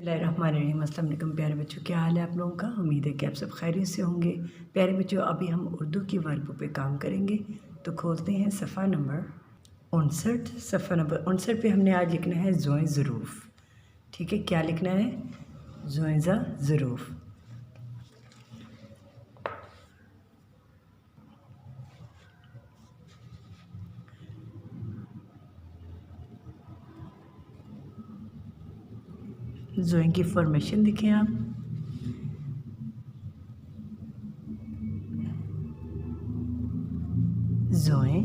बिस्मिल्लाहिर्रहमानिर्रहीम। अस्सलाम वालेकुम प्यारे बच्चों, क्या हाल है आप लोगों का। उम्मीद है कि आप सब खैरियत से होंगे। प्यारे बच्चों, अभी हम उर्दू की वर्ब पे काम करेंगे। तो खोलते हैं सफ़ा नंबर 59। सफ़ा नंबर 59 पे हमने आज लिखना है ज़ोए ज़रूफ़। ठीक है, क्या लिखना है? ज़ोए ज़रूफ़। ज़ोए की फॉर्मेशन देखें आप। ज़ोए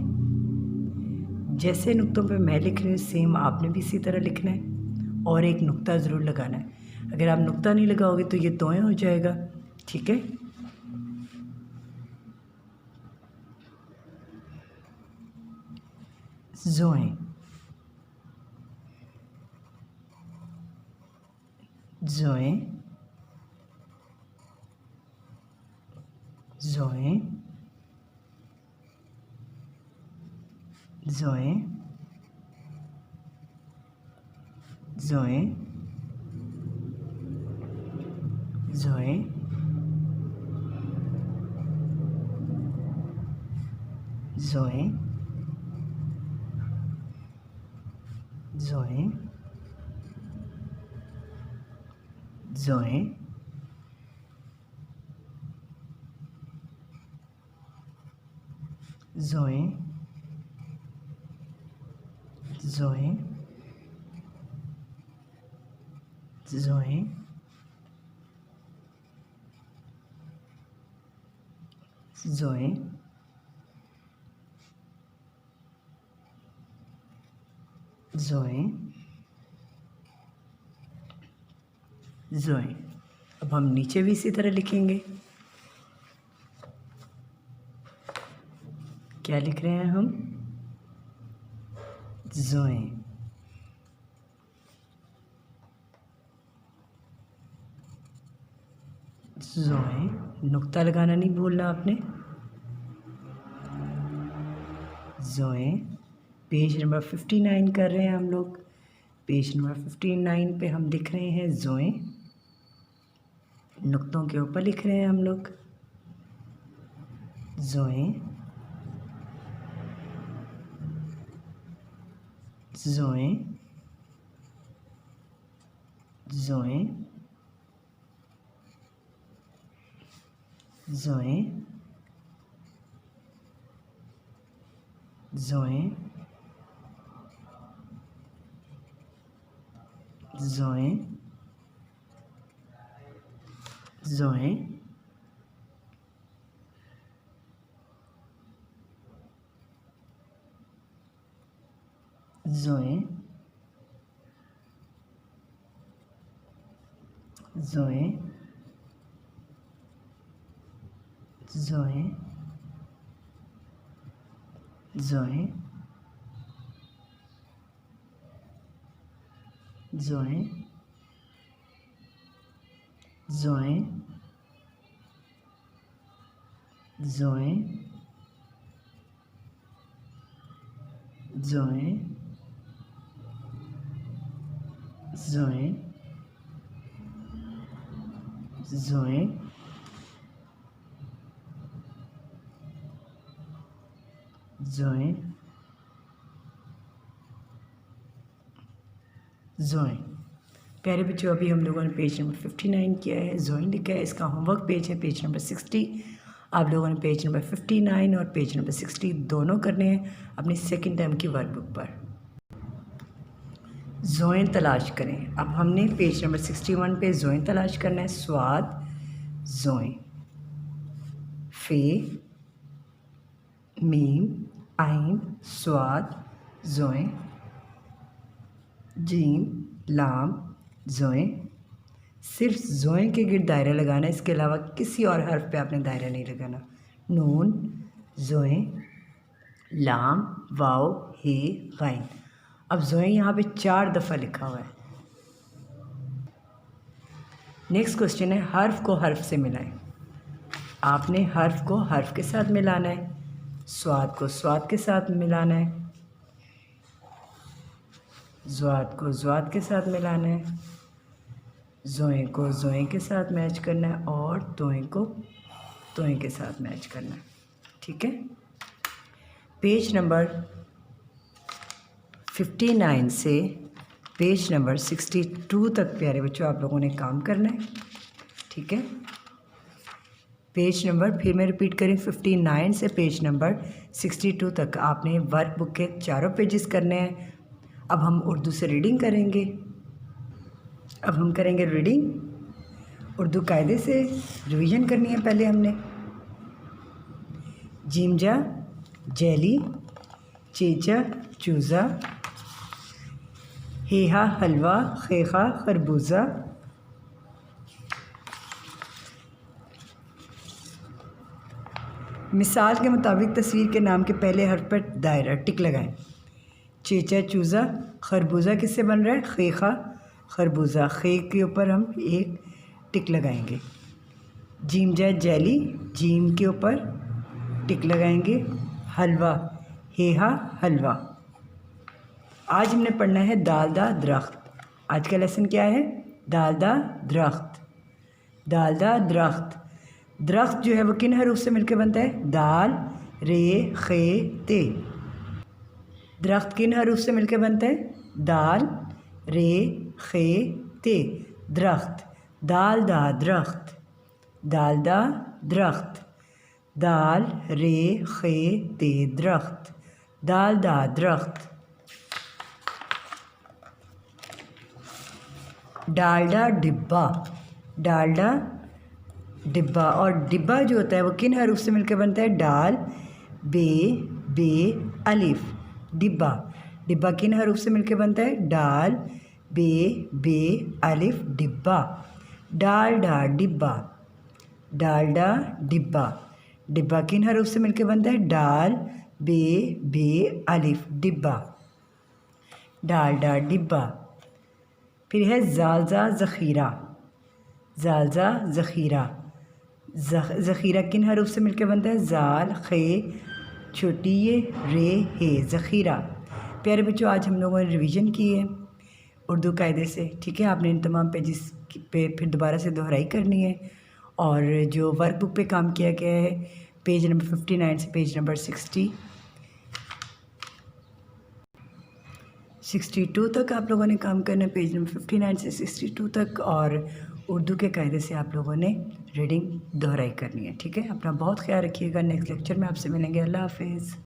जैसे नुक्तों पे मैं लिख रही हूँ सेम आपने भी इसी तरह लिखना है और एक नुक्ता ज़रूर लगाना है। अगर आप नुक्ता नहीं लगाओगे तो ये तोए हो जाएगा। ठीक है, ज़ोए ज़ोए ज़ोए ज़ोए ज़ोए ज़ोए ज़ोए ज़ोए ज़ोए ज़ोए ज़ोए ज़ोए ज़ोए ज़ोए ज़ोए। अब हम नीचे भी इसी तरह लिखेंगे। क्या लिख रहे हैं हम? ज़ोए ज़ोए, नुक्ता लगाना नहीं भूलना आपने। ज़ोए पेज नंबर 59 कर रहे हैं हम लोग। पेज नंबर 59 पे हम लिख रहे हैं ज़ोए, नुक्तों के ऊपर लिख रहे हैं हम लोग। ज़ोए ज़ोए ज़ोए ज़ोए ज़ोए ज़ोए ज़ोए ज़ोए ज़ोए ज़ोए ज़ोए ज़ोए ज़ोए ज़ोए ज़ोए ज़ोए ज़ोए ज़ोए ज़ोए। प्यारे बच्चों, अभी हम लोगों ने पेज नंबर 59 किया है, ज़ोए लिखा है। इसका होमवर्क पेज है पेज नंबर 60। आप लोगों ने पेज नंबर 59 और पेज नंबर 60 दोनों करने हैं अपनी सेकंड टर्म की वर्कबुक पर। ज़ोए तलाश करें। अब हमने पेज नंबर 61 पे ज़ोए तलाश करना है। स्वाद ज़ोए, फ़े मीम आइन स्वाद ज़ोए, जीम लाम ज़ोए। सिर्फ ज़ोए के गिर्द दायरा लगाना है, इसके अलावा किसी और हर्फ पे आपने दायरा नहीं लगाना। नून ज़ोए, लाम वाव हे गाइन। अब ज़ोए यहाँ पे 4 दफ़ा लिखा हुआ है। नेक्स्ट क्वेश्चन है हर्फ को हर्फ से मिलाएं। आपने हर्फ को हर्फ के साथ मिलाना है, स्वाद को स्वाद के साथ मिलाना है, ज़्वाद को ज़्वाद के साथ मिलाना है, ज़ोएं को ज़ोएं के साथ मैच करना है और तोएं को तोएं के साथ मैच करना है। ठीक है। पेज नंबर 59 से पेज नंबर 62 तक प्यारे बच्चों आप लोगों ने काम करना है। ठीक है। पेज नंबर फिर मैं रिपीट करें 59 से पेज नंबर 62 तक आपने वर्क बुक के चारों पेजेस करने हैं। अब हम उर्दू से रीडिंग करेंगे। अब हम करेंगे रीडिंग। उर्दू कायदे से रिवीजन करनी है। पहले हमने जिमजा जैली, चेचा चूज़ा, हेहा हलवा, खेखा खरबूजा, मिसाल के मुताबिक तस्वीर के नाम के पहले हर्फ पर दायरा टिक लगाएं। चेचा चूज़ा खरबूजा किससे बन रहा है? खेखा खरबूजा, खे के ऊपर हम एक टिक लगाएंगे। जीमजा जैली, जीम के ऊपर टिक लगाएंगे। हलवा, हेहा हलवा। आज हमने पढ़ना है दालदा दरख्त। आज का लेसन क्या है? दालदा दरख्त। दालदा दरख्त। दरख्त जो है वो किन हरूफ से मिलकर बनता है? दाल, रे, खे, ते। दरख्त किन हरूफ से मिलकर बनता है? दाल, रे, खे, ते। दरख्त। दाल दा दरख्त, दाल दा दरख्त। दाल, रे, खे, ते दरख्त, दाल दा दरख्त। डालडा डिब्बा, डालडा डिब्बा। और डिब्बा जो होता है वो किन हरूफ से मिलकर बनता है? डाल, बे, अलिफ। डिब्बा। डिब्बा किन हरूफ से मिलकर बनता है? डाल, बे, अलिफ, डिब्बा। डालडा डिब्बा, डालडा डिब्बा। डिब्बा किन हरूफ से मिलकर बनता है? डाल, बे, अलिफ, डिब्बा। डालडा डिब्बा। फिर है जालजा ज़ख़ीरा, जालजा ज़ख़ीरा। ज़ख़ीरा किन हरूफ से मिलकर बनता है? जाल, खे, छोटी ये, रे, हे, ज़ख़ीरा। प्यारे बच्चों आज हम लोगों ने रिवीजन की है उर्दू कायदे से। ठीक है। आपने इन तमाम पेजेस पे फिर दोबारा से दोहराई करनी है। और जो वर्क बुक पे काम किया गया है पेज नंबर 59 से पेज नंबर 62 तक आप लोगों ने काम करना है। पेज नंबर 59 से 62 तक। और उर्दू के कायदे से आप लोगों ने रीडिंग दोहराई करनी है। ठीक है। अपना बहुत ख्याल रखिएगा। नेक्स्ट लेक्चर में आपसे मिलेंगे। अल्लाह हाफिज़।